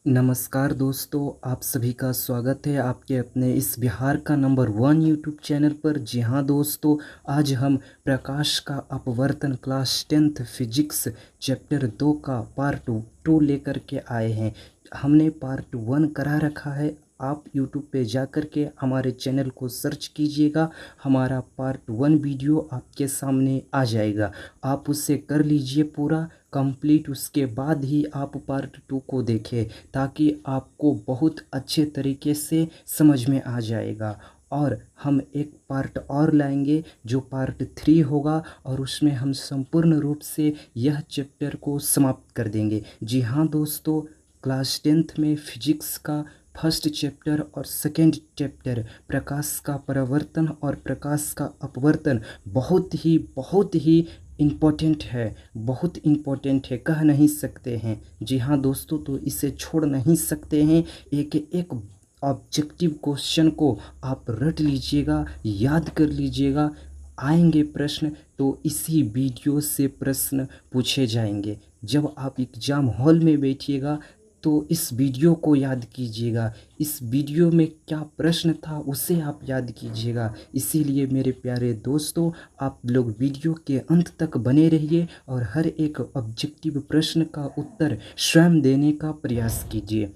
नमस्कार दोस्तों, आप सभी का स्वागत है आपके अपने इस बिहार का नंबर 1 यूट्यूब चैनल पर। जी हाँ दोस्तों, आज हम प्रकाश का अपवर्तन क्लास 10th फिजिक्स चैप्टर 2 का पार्ट 2 लेकर के आए हैं। हमने पार्ट 1 करा रखा है। आप यूट्यूब पे जा कर के हमारे चैनल को सर्च कीजिएगा, हमारा पार्ट 1 वीडियो आपके सामने आ जाएगा। आप उसे कर लीजिए पूरा कंप्लीट, उसके बाद ही आप पार्ट 2 को देखें ताकि आपको बहुत अच्छे तरीके से समझ में आ जाएगा। और हम एक पार्ट और लाएंगे जो पार्ट 3 होगा और उसमें हम संपूर्ण रूप से यह चैप्टर को समाप्त कर देंगे। जी हाँ दोस्तों, क्लास 10th में फिजिक्स का फर्स्ट चैप्टर और सेकेंड चैप्टर प्रकाश का परावर्तन और प्रकाश का अपवर्तन बहुत ही इम्पोर्टेंट है, बहुत इम्पोर्टेंट है, कह नहीं सकते हैं। जी हाँ दोस्तों, तो इसे छोड़ नहीं सकते हैं। एक एक ऑब्जेक्टिव क्वेश्चन को आप रट लीजिएगा, याद कर लीजिएगा। आएंगे प्रश्न तो इसी वीडियो से प्रश्न पूछे जाएंगे। जब आप एग्ज़ाम हॉल में बैठिएगा तो इस वीडियो को याद कीजिएगा, इस वीडियो में क्या प्रश्न था उसे आप याद कीजिएगा। इसीलिए मेरे प्यारे दोस्तों, आप लोग वीडियो के अंत तक बने रहिए और हर एक ऑब्जेक्टिव प्रश्न का उत्तर स्वयं देने का प्रयास कीजिए।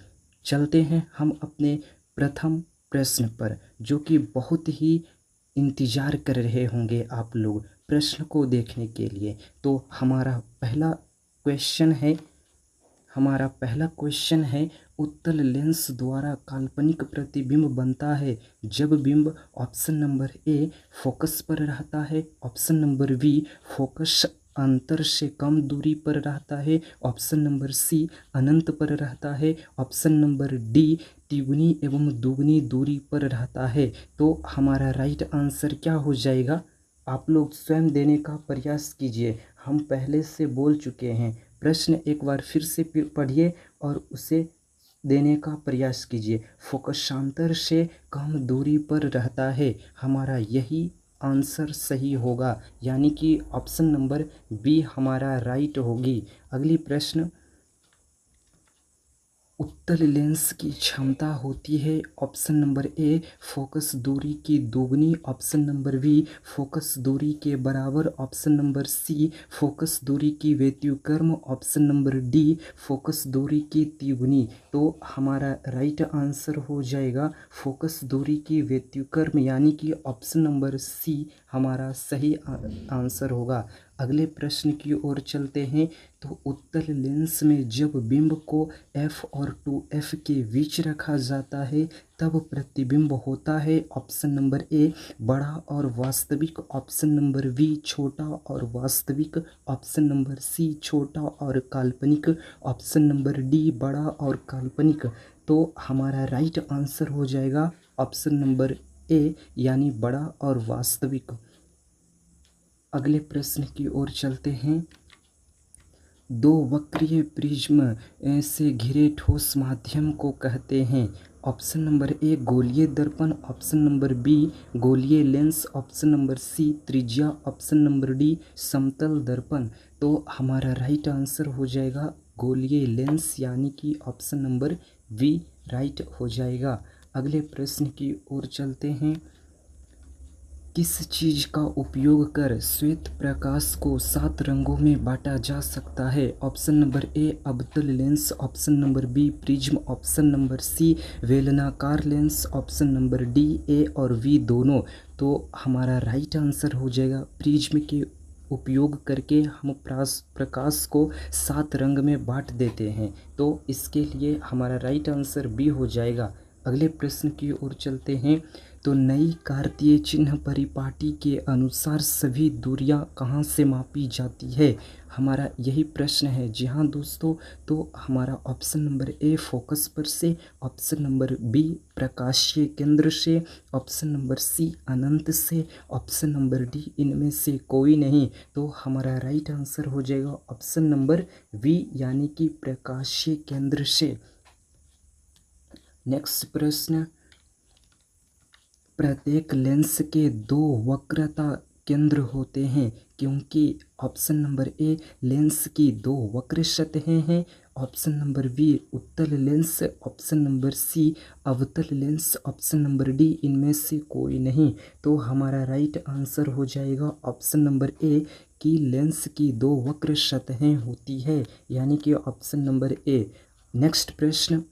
चलते हैं हम अपने प्रथम प्रश्न पर, जो कि बहुत ही इंतज़ार कर रहे होंगे आप लोग प्रश्न को देखने के लिए। तो हमारा पहला क्वेश्चन है, उत्तल लेंस द्वारा काल्पनिक प्रतिबिंब बनता है जब बिंब ऑप्शन नंबर ए फोकस पर रहता है, ऑप्शन नंबर बी फोकस अंतर से कम दूरी पर रहता है, ऑप्शन नंबर सी अनंत पर रहता है, ऑप्शन नंबर डी तिगुनी एवं दुगनी दूरी पर रहता है। तो हमारा राइट आंसर क्या हो जाएगा? आप लोग स्वयं देने का प्रयास कीजिए। हम पहले से बोल चुके हैं, प्रश्न एक बार फिर से पढ़िए और उसे देने का प्रयास कीजिए। फोकसांतर से कम दूरी पर रहता है, हमारा यही आंसर सही होगा, यानी कि ऑप्शन नंबर बी हमारा राइट होगी। अगली प्रश्न, उत्तल लेंस की क्षमता होती है ऑप्शन नंबर ए फोकस दूरी की दोगुनी, ऑप्शन नंबर बी फोकस दूरी के बराबर, ऑप्शन नंबर सी फोकस दूरी की व्युत्क्रम, ऑप्शन नंबर डी फोकस दूरी की तिगुनी। तो हमारा राइट आंसर हो जाएगा फोकस दूरी की व्युत्क्रम, यानी कि ऑप्शन नंबर सी हमारा सही आंसर होगा। अगले प्रश्न की ओर चलते हैं। तो उत्तल लेंस में जब बिंब को f और 2f के बीच रखा जाता है तब प्रतिबिंब होता है, ऑप्शन नंबर ए बड़ा और वास्तविक, ऑप्शन नंबर बी छोटा और वास्तविक, ऑप्शन नंबर सी छोटा और काल्पनिक, ऑप्शन नंबर डी बड़ा और काल्पनिक। तो हमारा राइट आंसर हो जाएगा ऑप्शन नंबर ए, यानी बड़ा और वास्तविक। अगले प्रश्न की ओर चलते हैं। दो वक्रीय प्रिज्म से घिरे ठोस माध्यम को कहते हैं, ऑप्शन नंबर ए गोलीय दर्पण, ऑप्शन नंबर बी गोलीय लेंस, ऑप्शन नंबर सी त्रिज्या, ऑप्शन नंबर डी समतल दर्पण। तो हमारा राइट आंसर हो जाएगा गोलीय लेंस, यानी कि ऑप्शन नंबर बी राइट हो जाएगा। अगले प्रश्न की ओर चलते हैं। किस चीज़ का उपयोग कर श्वेत प्रकाश को 7 रंगों में बांटा जा सकता है, ऑप्शन नंबर ए अवतल lens, option number B prism, option number C बेलनाकार lens, option number D A और वी दोनों। तो हमारा राइट आंसर हो जाएगा प्रिज्म के उपयोग करके हम प्रकाश को 7 रंग में बांट देते हैं। तो इसके लिए हमारा राइट आंसर बी हो जाएगा। अगले प्रश्न की ओर चलते हैं। तो नई कार्तीय चिन्ह परिपाटी के अनुसार सभी दूरियां कहाँ से मापी जाती है, हमारा यही प्रश्न है। जी हाँ दोस्तों, तो हमारा ऑप्शन नंबर ए फोकस पर से, ऑप्शन नंबर बी प्रकाशीय केंद्र से, ऑप्शन नंबर सी अनंत से, ऑप्शन नंबर डी इनमें से कोई नहीं। तो हमारा राइट आंसर हो जाएगा ऑप्शन नंबर बी, यानी कि प्रकाशीय केंद्र से। नेक्स्ट प्रश्न, प्रत्येक लेंस के 2 वक्रता केंद्र होते हैं क्योंकि ऑप्शन नंबर ए लेंस की 2 वक्र सतहें हैं, ऑप्शन नंबर बी उत्तल लेंस, ऑप्शन नंबर सी अवतल लेंस, ऑप्शन नंबर डी इनमें से कोई नहीं। तो हमारा राइट आंसर हो जाएगा ऑप्शन नंबर ए कि लेंस की दो वक्र सतहें होती है, यानी कि ऑप्शन नंबर ए। नेक्स्ट प्रश्न,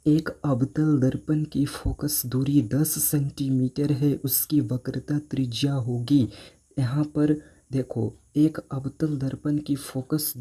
एक अवतल दर्पण की फोकस दूरी 10 सेंटीमीटर है, उसकी वक्रता त्रिज्या होगी। यहाँ पर देखो, एक अवतल दर्पण की फोकस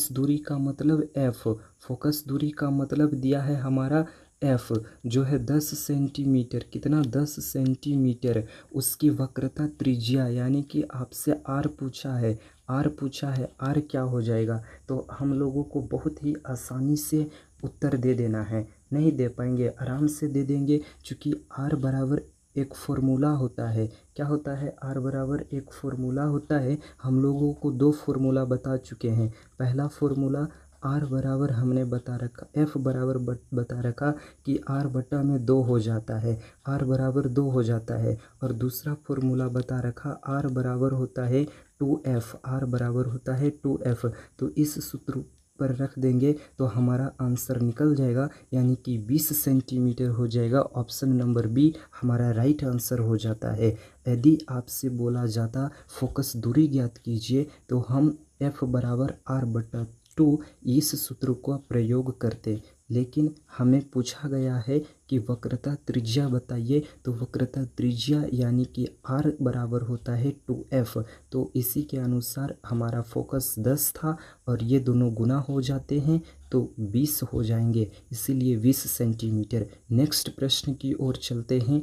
दूरी का मतलब एफ, फोकस दूरी का मतलब दिया है हमारा एफ, जो है 10 सेंटीमीटर, कितना 10 सेंटीमीटर। उसकी वक्रता त्रिज्या यानी कि आपसे आर पूछा है, आर क्या हो जाएगा। तो हम लोगों को बहुत ही आसानी से उत्तर दे देना है, नहीं दे पाएंगे आराम से दे देंगे, क्योंकि आर बराबर एक फॉर्मूला होता है। क्या होता है? आर बराबर एक फॉर्मूला होता है। हम लोगों को दो फॉर्मूला बता चुके हैं। पहला फॉर्मूला आर बराबर हमने बता रखा, एफ बराबर बता रखा कि आर बटा में 2 हो जाता है, आर बराबर 2 हो जाता है। और दूसरा फॉर्मूला बता रखा आर बराबर होता है 2f, आर बराबर होता है 2f। तो इस सूत्र पर रख देंगे तो हमारा आंसर निकल जाएगा, यानी कि 20 सेंटीमीटर हो जाएगा। ऑप्शन नंबर बी हमारा राइट आंसर हो जाता है। यदि आपसे बोला जाता फोकस दूरी ज्ञात कीजिए, तो हम f बराबर आर बटा 2 इस सूत्र का प्रयोग करते, लेकिन हमें पूछा गया है कि वक्रता त्रिज्या बताइए। तो वक्रता त्रिज्या यानी कि r बराबर होता है 2f। तो इसी के अनुसार हमारा फोकस 10 था और ये दोनों गुना हो जाते हैं तो 20 हो जाएंगे, इसीलिए 20 सेंटीमीटर। नेक्स्ट प्रश्न की ओर चलते हैं।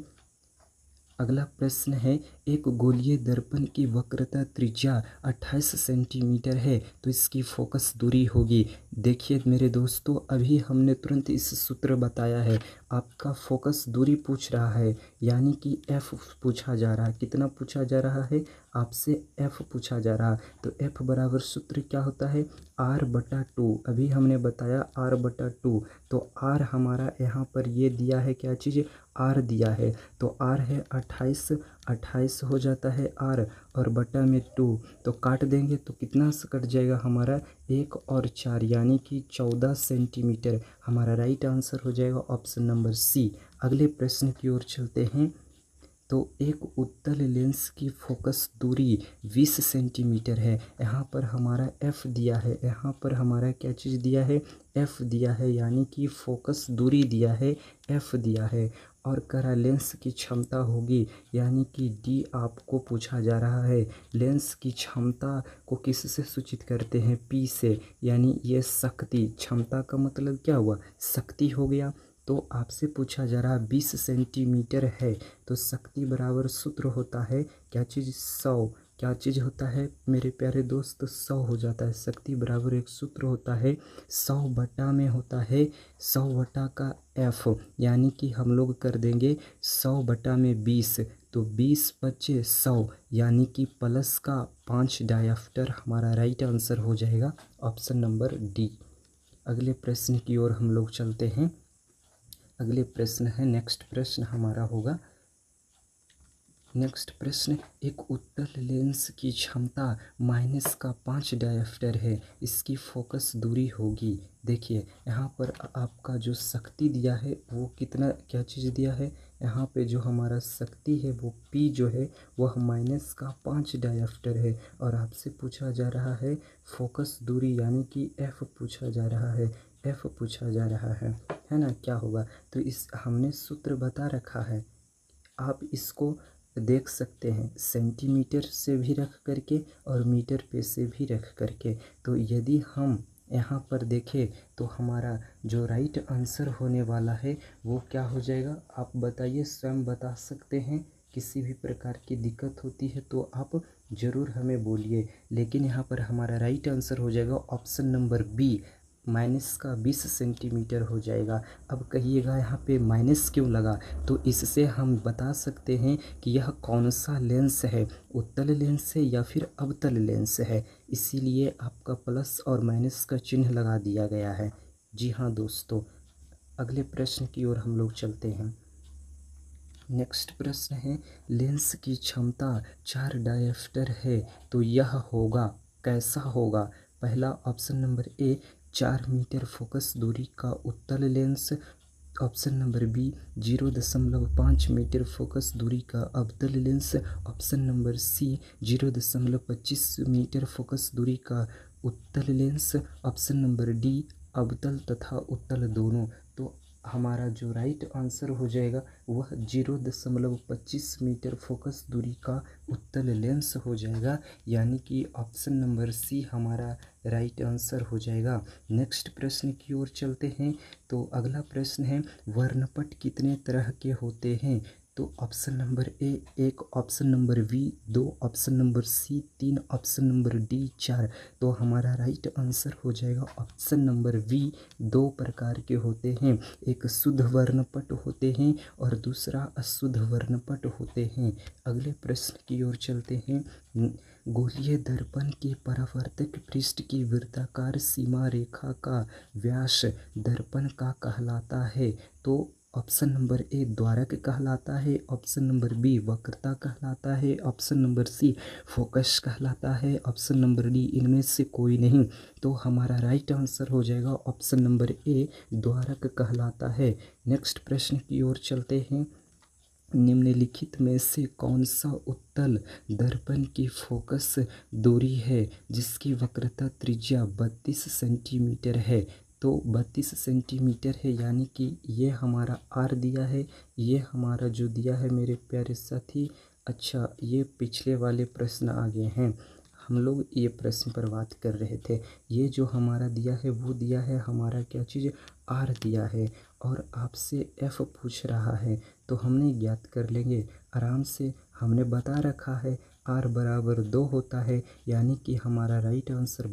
अगला प्रश्न है, एक गोलीय दर्पण की वक्रता त्रिज्या 28 सेंटीमीटर है, तो इसकी फोकस दूरी होगी। देखिए मेरे दोस्तों, अभी हमने तुरंत इस सूत्र बताया है। आपका फोकस दूरी पूछ रहा है, यानी कि f पूछा जा रहा है। कितना पूछा जा रहा है? आपसे f पूछा जा रहा है। तो f बराबर सूत्र क्या होता है? r बटा 2। अभी हमने बताया r बटा 2। तो r हमारा यहाँ पर ये दिया है, क्या चीज़? r दिया है। तो r है 28, 28 हो जाता है r, और बटा में 2। तो काट देंगे तो कितना से कट जाएगा हमारा? 1 और 4 यानी कि 14 सेंटीमीटर। हमारा राइट आंसर हो जाएगा ऑप्शन नंबर सी। अगले प्रश्न की ओर चलते हैं। तो एक उत्तल लेंस की फोकस दूरी 20 सेंटीमीटर है। यहाँ पर हमारा f दिया है, यहाँ पर हमारा क्या चीज़ दिया है? f दिया है, यानी कि फोकस दूरी दिया है, f दिया है। और करा लेंस की क्षमता होगी, यानी कि d आपको पूछा जा रहा है। लेंस की क्षमता को किससे सूचित करते हैं? p से, यानी ये शक्ति, क्षमता का मतलब क्या हुआ? शक्ति हो गया। तो आपसे पूछा जा रहा 20 सेंटीमीटर है, तो शक्ति बराबर सूत्र होता है क्या चीज़? 100। क्या चीज़ होता है मेरे प्यारे दोस्त? 100 हो जाता है। शक्ति बराबर एक सूत्र होता है 100 बटा में होता है 100 बटा का f, यानी कि हम लोग कर देंगे 100 बटा में 20। तो 20 बचे 100, यानी कि प्लस का 5 डायफ्टर हमारा राइट आंसर हो जाएगा ऑप्शन नंबर डी। अगले प्रश्न की ओर हम लोग चलते हैं। अगले प्रश्न है, नेक्स्ट प्रश्न हमारा होगा। नेक्स्ट प्रश्न, एक उत्तल लेंस की क्षमता -5 डायफ्टर है, इसकी फोकस दूरी होगी। देखिए यहाँ पर आपका जो शक्ति दिया है वो कितना, क्या चीज़ दिया है? यहाँ पे जो हमारा शक्ति है वो P जो है वह -5 डायफ्टर है, और आपसे पूछा जा रहा है फोकस दूरी, यानी कि F पूछा जा रहा है, F पूछा जा रहा है ना? क्या होगा? तो इस हमने सूत्र बता रखा है, आप इसको देख सकते हैं सेंटीमीटर से भी रख करके और मीटर पे से भी रख करके। तो यदि हम यहाँ पर देखें तो हमारा जो राइट आंसर होने वाला है वो क्या हो जाएगा? आप बताइए, स्वयं बता सकते हैं। किसी भी प्रकार की दिक्कत होती है तो आप ज़रूर हमें बोलिए, लेकिन यहाँ पर हमारा राइट आंसर हो जाएगा ऑप्शन नंबर बी, -20 सेंटीमीटर हो जाएगा। अब कहिएगा यहाँ पे माइनस क्यों लगा? तो इससे हम बता सकते हैं कि यह कौन सा लेंस है, उत्तल लेंस है या फिर अवतल लेंस है, इसीलिए आपका प्लस और माइनस का चिन्ह लगा दिया गया है। जी हाँ दोस्तों, अगले प्रश्न की ओर हम लोग चलते हैं। नेक्स्ट प्रश्न है, लेंस की क्षमता 4 डायफ्टर है, तो यह होगा, कैसा होगा? पहला option number A 4 metre focus दूरी का उत्तल lens, option number B 0.5 metre focus दूरी का अवतल lens, option number C 0.25 metre focus दूरी का उत्तल लेंस, ऑप्शन नंबर डी अवतल तथा उत्तल दोनों। तो हमारा जो राइट आंसर हो जाएगा वह 0.25 मीटर फोकस दूरी का उत्तल लेंस हो जाएगा, यानी कि ऑप्शन नंबर सी हमारा राइट आंसर हो जाएगा। नेक्स्ट प्रश्न की ओर चलते हैं। तो अगला प्रश्न है वर्णपट कितने तरह के होते हैं। तो option number A 1, option number B 2, option number C 3, option number D 4। तो हमारा राइट आंसर हो जाएगा ऑप्शन नंबर बी 2 प्रकार के होते हैं। एक शुद्ध वर्णपट होते हैं और दूसरा अशुद्ध वर्णपट होते हैं। अगले प्रश्न की ओर चलते हैं। गोलीय दर्पण के परावर्तक पृष्ठ की वृत्ताकार सीमा रेखा का व्यास दर्पण का कहलाता है। तो ऑप्शन नंबर ए द्वारक कहलाता है, ऑप्शन नंबर बी वक्रता कहलाता है, ऑप्शन नंबर सी फोकस कहलाता है, ऑप्शन नंबर डी इनमें से कोई नहीं। तो हमारा राइट आंसर हो जाएगा ऑप्शन नंबर ए द्वारक कहलाता है। नेक्स्ट प्रश्न की ओर चलते हैं। निम्नलिखित में से कौन सा उत्तल दर्पण की फोकस दूरी है जिसकी वक्रता त्रिज्या 32 सेंटीमीटर है। तो 32 सेंटीमीटर है, यानी कि ये हमारा आर दिया है, ये हमारा जो दिया है मेरे प्यारे साथी। अच्छा, ये पिछले वाले प्रश्न आ गए हैं, हम लोग ये प्रश्न पर बात कर रहे थे। ये जो हमारा दिया है वो दिया है हमारा क्या चीज़ आर दिया है, और आपसे एफ पूछ रहा है तो हमने ज्ञात कर लेंगे आराम से। हमने बता रखा है आर बराबर 2 होता है, यानी कि हमारा राइट आंसर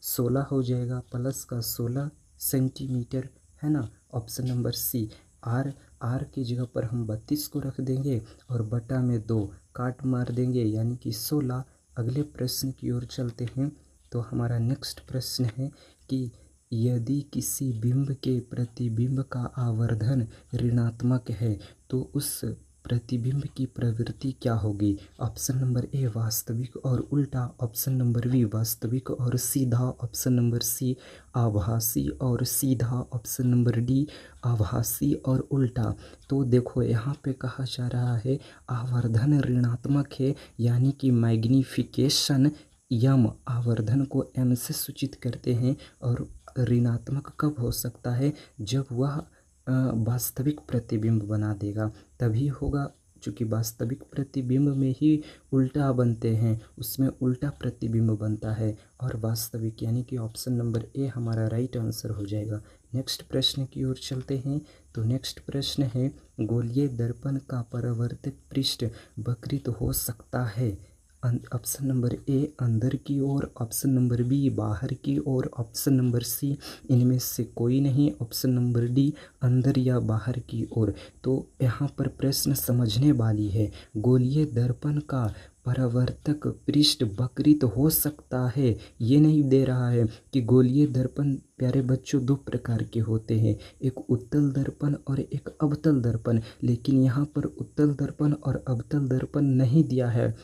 16 हो जाएगा, प्लस का 16 सेंटीमीटर है ना। ऑप्शन नंबर सी आर की जगह पर हम 32 को रख देंगे और बटा में 2 काट मार देंगे, यानी कि 16। अगले प्रश्न की ओर चलते हैं। तो हमारा नेक्स्ट प्रश्न है कि यदि किसी बिंब के प्रतिबिंब का आवर्धन ऋणात्मक है तो उस प्रतिबिंब की प्रवृत्ति क्या होगी। ऑप्शन नंबर ए वास्तविक और उल्टा, ऑप्शन नंबर बी वास्तविक और सीधा, ऑप्शन नंबर सी आभासी और सीधा, ऑप्शन नंबर डी आभासी और उल्टा। तो देखो यहाँ पे कहा जा रहा है आवर्धन ऋणात्मक है, यानी कि मैग्नीफिकेशन यम आवर्धन को एम से सूचित करते हैं, और ऋणात्मक कब हो सकता है जब वह वास्तविक प्रतिबिंब बना देगा तभी होगा, चूँकि वास्तविक प्रतिबिंब में ही उल्टा बनते हैं, उसमें उल्टा प्रतिबिंब बनता है, और वास्तविक यानी कि ऑप्शन नंबर ए हमारा राइट आंसर हो जाएगा। नेक्स्ट प्रश्न की ओर चलते हैं। तो नेक्स्ट प्रश्न है गोलीय दर्पण का परावर्तक पृष्ठ वक्रित हो सकता है। ऑप्शन नंबर ए अंदर की ओर, ऑप्शन नंबर बी बाहर की ओर, ऑप्शन नंबर सी इनमें से कोई नहीं, ऑप्शन नंबर डी अंदर या बाहर की ओर। तो यहाँ पर प्रश्न समझने वाली है, गोलीय दर्पण का परावर्तक पृष्ठ वक्रित हो सकता है, ये नहीं दे रहा है कि गोलीय दर्पण प्यारे बच्चों 2 प्रकार के होते हैं, एक उत्तल दर्पण और एक अवतल दर्पण। लेकिन यहाँ पर उत्तल दर्पण और अवतल दर्पण नहीं दिया है,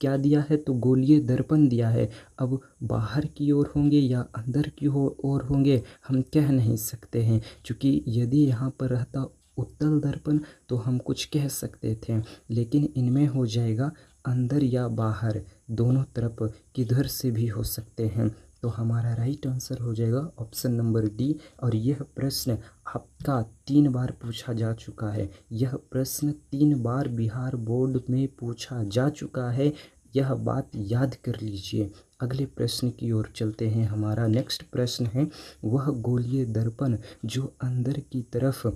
क्या दिया है तो गोलीय दर्पण दिया है। अब बाहर की ओर होंगे या अंदर की ओर होंगे हम कह नहीं सकते हैं, क्योंकि यदि यहाँ पर रहता उत्तल दर्पण तो हम कुछ कह सकते थे, लेकिन इनमें हो जाएगा अंदर या बाहर, दोनों तरफ किधर से भी हो सकते हैं। तो हमारा राइट आंसर हो जाएगा ऑप्शन नंबर डी। और यह प्रश्न आपका 3 बार पूछा जा चुका है, यह प्रश्न 3 बार बिहार बोर्ड में पूछा जा चुका है, यह बात याद कर लीजिए। अगले प्रश्न की ओर चलते हैं। हमारा नेक्स्ट प्रश्न है वह गोलीय दर्पण जो अंदर की तरफ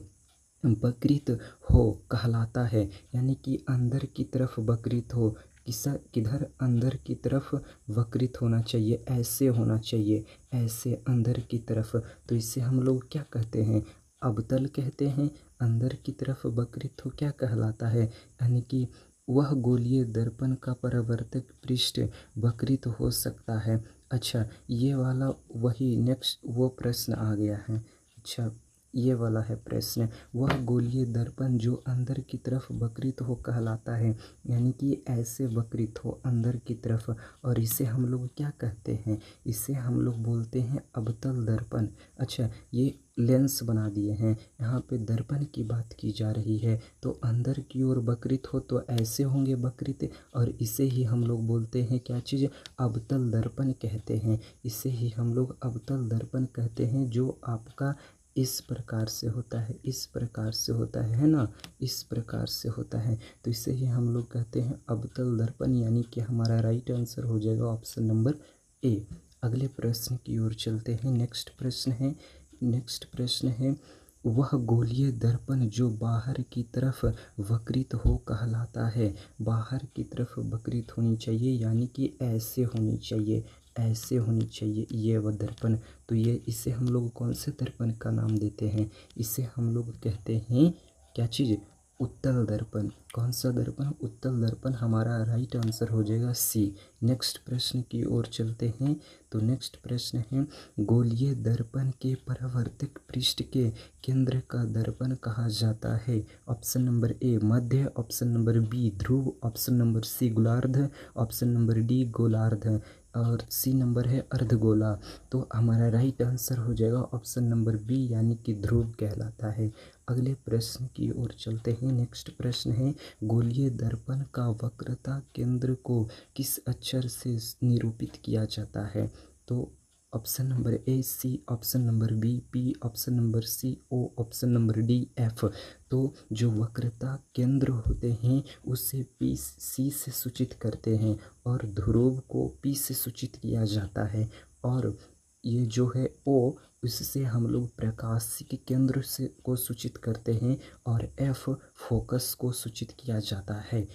वक्रित हो कहलाता है, यानी कि अंदर की तरफ वक्रित हो, किधर अंदर की तरफ वक्रित होना चाहिए, ऐसे होना चाहिए, ऐसे अंदर की तरफ। तो इसे हम लोग क्या कहते हैं अवतल कहते हैं। अंदर की तरफ वक्रित हो क्या कहलाता है, यानी कि वह गोलीय दर्पण का परावर्तक पृष्ठ वक्रित हो सकता है। अच्छा, ये वाला वही नेक्स्ट वो प्रश्न आ गया है। अच्छा, ये वाला है प्रश्न। वह गोलीय दर्पण जो अंदर की तरफ वक्रित हो कहलाता है, यानी कि ऐसे वक्रित हो अंदर की तरफ, और इसे हम लोग क्या कहते हैं, इसे हम लोग बोलते हैं अवतल दर्पण। अच्छा, ये लेंस बना दिए हैं, यहाँ पे दर्पण की बात की जा रही है, तो अंदर की ओर वक्रित हो तो ऐसे होंगे वक्रित, और इसे ही हम लोग बोलते हैं क्या चीज़, अवतल दर्पण कहते हैं। इसे ही हम लोग अवतल दर्पण कहते हैं, जो आपका इस प्रकार से होता है, इस प्रकार से होता है ना, इस प्रकार से होता है, तो इसे ही हम लोग कहते हैं अवतल दर्पण, यानी कि हमारा राइट आंसर हो जाएगा ऑप्शन नंबर ए। अगले प्रश्न की ओर चलते हैं। नेक्स्ट प्रश्न है वह गोलीय दर्पण जो बाहर की तरफ वक्रित हो कहलाता है। बाहर की तरफ वक्रित होनी चाहिए, यानी कि ऐसे होनी चाहिए, ऐसे होनी चाहिए ये वह दर्पण। तो ये इसे हम लोग कौन से दर्पण का नाम देते हैं, इसे हम लोग कहते हैं क्या चीज़, उत्तल दर्पण। कौन सा दर्पण, उत्तल दर्पण। हमारा राइट आंसर हो जाएगा सी। नेक्स्ट प्रश्न की ओर चलते हैं। तो नेक्स्ट प्रश्न है गोलीय दर्पण के परावर्तक पृष्ठ के केंद्र का दर्पण कहा जाता है। ऑप्शन नंबर ए मध्य, ऑप्शन नंबर बी ध्रुव, ऑप्शन नंबर सी गोलार्ध, ऑप्शन नंबर डी गोलार्ध, और सी नंबर है अर्धगोला। तो हमारा राइट आंसर हो जाएगा ऑप्शन नंबर बी, यानी कि ध्रुव कहलाता है। अगले प्रश्न की ओर चलते हैं। नेक्स्ट प्रश्न है गोलीय दर्पण का वक्रता केंद्र को किस अक्षर से निरूपित किया जाता है। तो option number A C, option number B P, option number C O, option number D F. तो जो वक्रता केंद्र होते हैं उसे पी सी से सूचित करते हैं, और ध्रुव को पी से सूचित किया जाता है, और ये जो है ओ, इससे हम लोग प्रकाश के केंद्र से को सूचित करते हैं, और एफ फोकस को सूचित किया जाता है।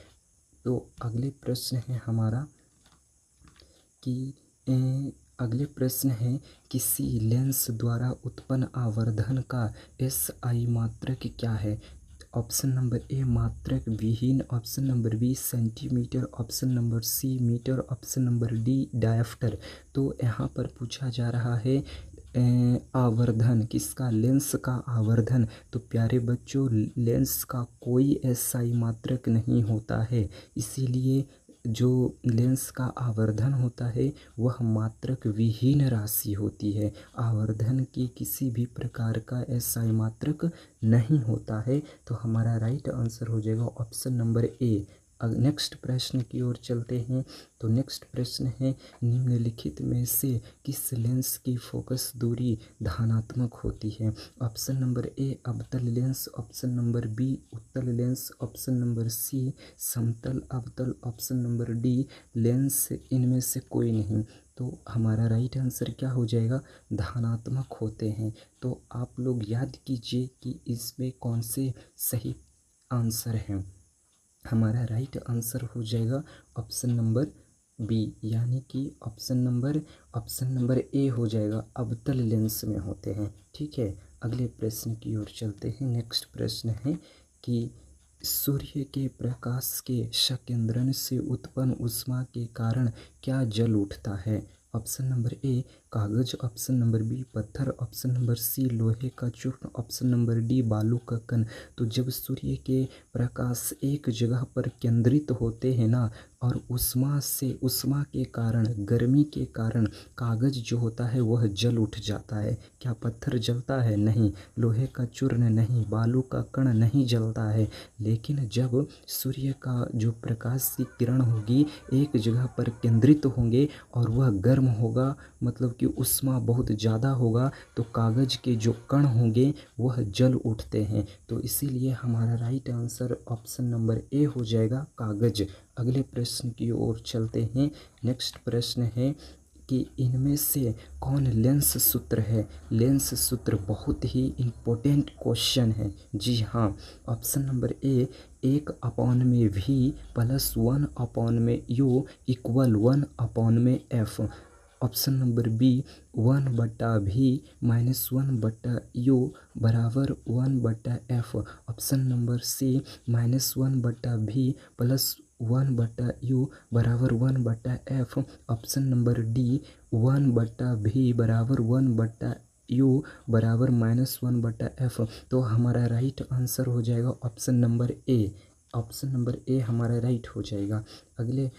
तो अगले प्रश्न है हमारा कि अगले प्रश्न है किसी लेंस द्वारा उत्पन्न आवर्धन का SI मात्रक क्या है। ऑप्शन नंबर ए मात्रक विहीन, option number B centimetre, option number C metre, option number D dioptre. तो यहाँ पर पूछा जा रहा है आवर्धन किसका, लेंस का आवर्धन। तो प्यारे बच्चों, लेंस का कोई SI मात्रक नहीं होता है, इसीलिए जो लेंस का आवर्धन होता है वह मात्रक विहीन राशि होती है। आवर्धन की किसी भी प्रकार का SI मात्रक नहीं होता है। तो हमारा राइट आंसर हो जाएगा ऑप्शन नंबर ए। नेक्स्ट प्रश्न की ओर चलते हैं। तो नेक्स्ट प्रश्न है निम्नलिखित में से किस लेंस की फोकस दूरी धनात्मक होती है। ऑप्शन नंबर ए अवतल लेंस, ऑप्शन नंबर बी उत्तल लेंस, ऑप्शन नंबर सी समतल अवतल, ऑप्शन नंबर डी लेंस इनमें से कोई नहीं। तो हमारा राइट आंसर क्या हो जाएगा, धनात्मक होते हैं। तो आप लोग याद कीजिए कि इसमें कौन से सही आंसर हैं। हमारा राइट आंसर हो जाएगा ऑप्शन नंबर बी, यानी कि ऑप्शन नंबर ए हो जाएगा, अवतल लेंस में होते हैं। ठीक है, अगले प्रश्न की ओर चलते हैं। नेक्स्ट प्रश्न है कि सूर्य के प्रकाश के संकेंद्रण से उत्पन्न ऊष्मा के कारण क्या जल उठता है। ऑप्शन नंबर ए कागज, ऑप्शन नंबर बी पत्थर, ऑप्शन नंबर सी लोहे का चूर्ण, ऑप्शन नंबर डी बालू का कण। तो जब सूर्य के प्रकाश एक जगह पर केंद्रित होते हैं ना, और उष्मा के कारण, गर्मी के कारण कागज जो होता है वह जल उठ जाता है। क्या पत्थर जलता है? नहीं। लोहे का चूर्ण नहीं, बालू का कण नहीं जलता है। लेकिन जब सूर्य का जो प्रकाश की किरण होगी एक जगह पर केंद्रित होंगे और वह गर्म होगा, मतलब कि उष्मा बहुत ज़्यादा होगा, तो कागज के जो कण होंगे वह जल उठते हैं। तो इसीलिए हमारा राइट आंसर ऑप्शन नंबर ए हो जाएगा, कागज। अगले प्रश्न की ओर चलते हैं। नेक्स्ट प्रश्न है कि इनमें से कौन लेंस सूत्र है। लेंस सूत्र बहुत ही इम्पोर्टेंट क्वेश्चन है। जी हाँ, option number A 1/v plus 1/u equal 1/f। Option number B 1/v minus 1/u बराबर 1/f। ऑप्शन नंबर सी -1/v प्लस 1/u बराबर 1/f। Option number D 1/v बराबर 1/f यू बराबर -1/f। तो हमारा राइट आंसर हो जाएगा ऑप्शन नंबर ए। Option number ए हमारा right हो जाएगा। अगले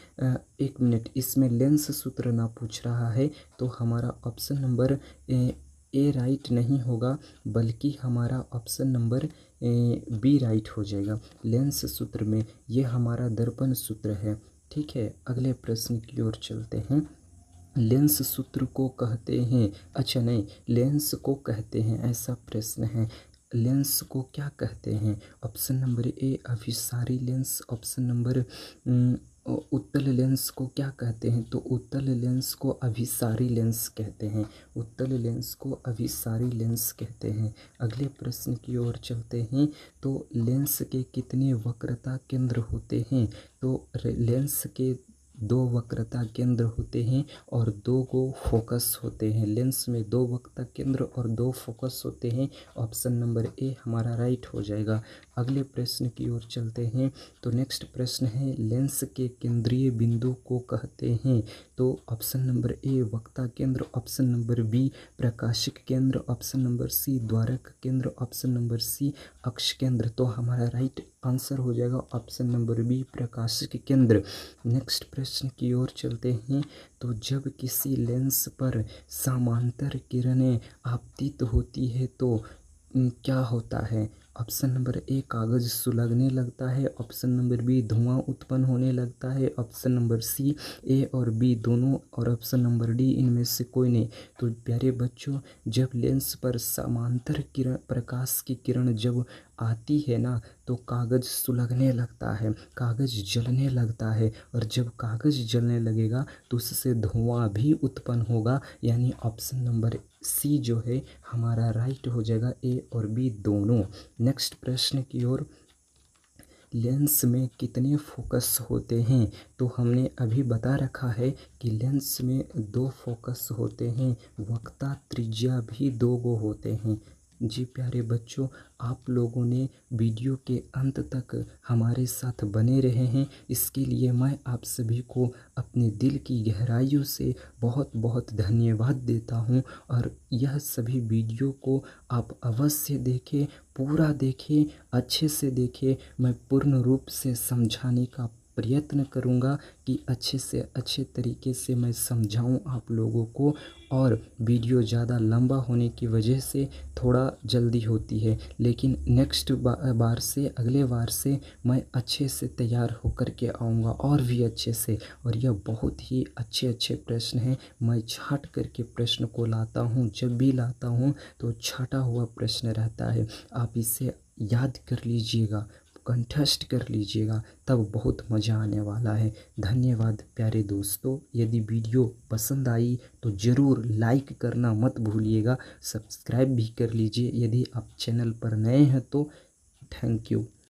1 मिनट, इसमें लेंस सूत्र ना पूछ रहा है तो हमारा ऑप्शन नंबर ए राइट नहीं होगा, बल्कि हमारा ऑप्शन नंबर बी राइट हो जाएगा। लेंस सूत्र में ये हमारा दर्पण सूत्र है। ठीक है, अगले प्रश्न की ओर चलते हैं। लेंस सूत्र को कहते हैं, अच्छा नहीं, लेंस को कहते हैं, ऐसा प्रश्न है। लेंस को क्या कहते हैं? ऑप्शन नंबर ए अभिसारी लेंस, ऑप्शन नंबर उत्तल लेंस को क्या कहते हैं? तो उत्तल लेंस को अभिसारी लेंस कहते हैं। उत्तल लेंस को अभिसारी लेंस कहते हैं। अगले प्रश्न की ओर चलते हैं। तो लेंस के कितने वक्रता केंद्र होते हैं? तो लेंस के 2 वक्रता केंद्र होते हैं और 2 को फोकस होते हैं। लेंस में 2 वक्रता केंद्र और 2 फोकस होते हैं। ऑप्शन नंबर ए हमारा राइट हो जाएगा। अगले प्रश्न की ओर चलते हैं। तो नेक्स्ट प्रश्न है, लेंस के केंद्रीय बिंदु को कहते हैं? तो ऑप्शन नंबर ए वक्ता केंद्र, ऑप्शन नंबर बी प्रकाशिक केंद्र, ऑप्शन नंबर सी द्वारक केंद्र, ऑप्शन नंबर सी अक्ष केंद्र। तो हमारा राइट आंसर हो जाएगा ऑप्शन नंबर बी प्रकाशिक केंद्र। नेक्स्ट प्रश्न की ओर चलते हैं। तो जब किसी लेंस पर समांतर किरणें आपतित होती है तो क्या होता है? ऑप्शन नंबर ए कागज़ सुलगने लगता है, ऑप्शन नंबर बी धुआं उत्पन्न होने लगता है, ऑप्शन नंबर सी ए और बी दोनों, और ऑप्शन नंबर डी इनमें से कोई नहीं। तो प्यारे बच्चों, जब लेंस पर समांतर किरण, प्रकाश की किरण जब आती है ना, तो कागज़ सुलगने लगता है, कागज़ जलने लगता है, और जब कागज़ जलने लगेगा तो उससे धुआं भी उत्पन्न होगा। यानी ऑप्शन नंबर सी जो है हमारा राइट हो जाएगा, ए और बी दोनों। नेक्स्ट प्रश्न की ओर, लेंस में कितने फोकस होते हैं? तो हमने अभी बता रखा है कि लेंस में 2 फोकस होते हैं, वक्ता त्रिज्या भी 2 गो होते हैं। जी प्यारे बच्चों, आप लोगों ने वीडियो के अंत तक हमारे साथ बने रहे हैं, इसके लिए मैं आप सभी को अपने दिल की गहराइयों से बहुत बहुत धन्यवाद देता हूं। और यह सभी वीडियो को आप अवश्य देखें, पूरा देखें, अच्छे से देखें। मैं पूर्ण रूप से समझाने का प्रयत्न करूंगा कि अच्छे से अच्छे तरीके से मैं समझाऊं आप लोगों को। और वीडियो ज़्यादा लंबा होने की वजह से थोड़ा जल्दी होती है, लेकिन नेक्स्ट बार से, अगले बार से मैं अच्छे से तैयार होकर के आऊँगा, और भी अच्छे से। और यह बहुत ही अच्छे अच्छे प्रश्न हैं। मैं छांट करके प्रश्न को लाता हूँ, जब भी लाता हूँ तो छाटा हुआ प्रश्न रहता है। आप इसे याद कर लीजिएगा, कंठस्थ कर लीजिएगा, तब बहुत मज़ा आने वाला है। धन्यवाद प्यारे दोस्तों। यदि वीडियो पसंद आई तो ज़रूर लाइक करना मत भूलिएगा, सब्सक्राइब भी कर लीजिए यदि आप चैनल पर नए हैं तो। Thank you.